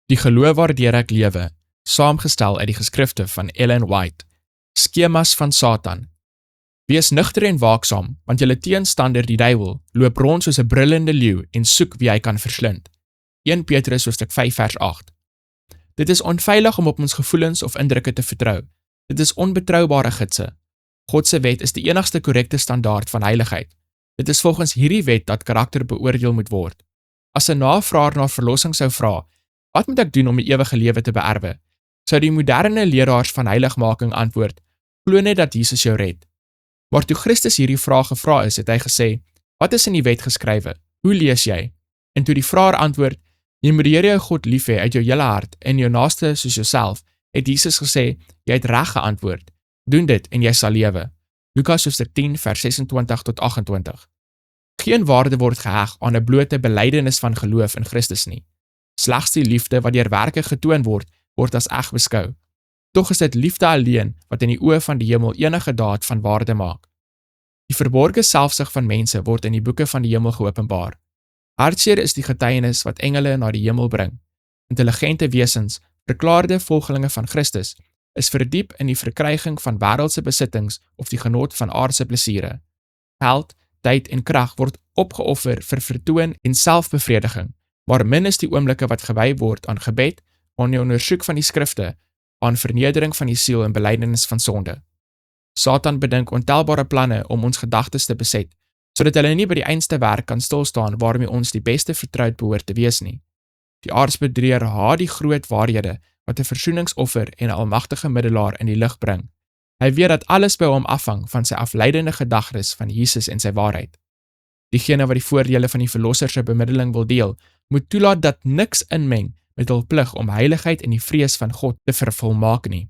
Die geloof waardeur ek lewe, saamgestel uit die geskrifte van Ellen White. Skemas van Satan. Wees nugter en waaksaam, want julle teenstander die duiwel loop rond soos 'n brullende leeu en soek wie hy kan verslind. 1 Petrus hoofstuk 5 vers 8. Dit is onveilig om op ons gevoelens of indrukke te vertrou. Dit is onbetroubare gidse. God se wet is die enigste korrekte standaard van heiligheid. Dit is volgens hierdie wet dat karakter beoordeel moet word. As 'n navraer na verlossing sou vra, wat moet ek doen om die ewige lewe te beerwe? Sou die moderne leraars van heiligmaking antwoord, glo net dat Jesus jou red. Maar toe Christus hierdie vraag gevra is, het hy gesê, wat is in die wet geskrywe? Hoe lees jy? En toe die vraer antwoord, jy moet die Here jou God lief hê uit jou hele hart en jou naaste soos jouself, het Jesus gesê, jy het reg geantwoord. Doen dit en jy sal lewe. Lukas hoofstuk 10 vers 26 tot 28. Geen waarde word geheg aan 'n blote belydenis van geloof in Christus nie. Slegs die liefde wat deur werke getoon word as eg beskou. Tog is dit liefde alleen wat in die oë van die hemel enige daad van waarde maak. Die verborgde selfsug van mense word in die boeke van die hemel geopenbaar. Hartseer is die getuienis wat engele na die hemel bring. Intelligente wesens, verklaarde volgelinge van Christus, is verdiep in die verkryging van wêreldse besittings of die genot van aardse plesiere. Geld, tyd en krag word opgeoffer vir vertoon en selfbevrediging, maar min is die oomblikke wat gewy word aan gebed, aan die ondersoek van die skrifte, aan vernedering van die siel en belydenis van sonde. Satan bedink ontelbare planne om ons gedagtes te beset, sodat hulle nie by die einste werk kan stilstaan waarmee ons die beste vertroud behoort te wees nie. Die aardsbedrieër haat die groot waarhede wat 'n versoeningsoffer en 'n almagtige middelaar in die lig bring. Hy weet dat alles by hom afhang van sy afleidende gedagtes van Jesus en sy waarheid. Diegene wat die voordele van die verlosser se bemiddeling wil deel, moet toelaat dat niks inmeng met hul plig om heiligheid en die vrees van God te vervolmaak nie.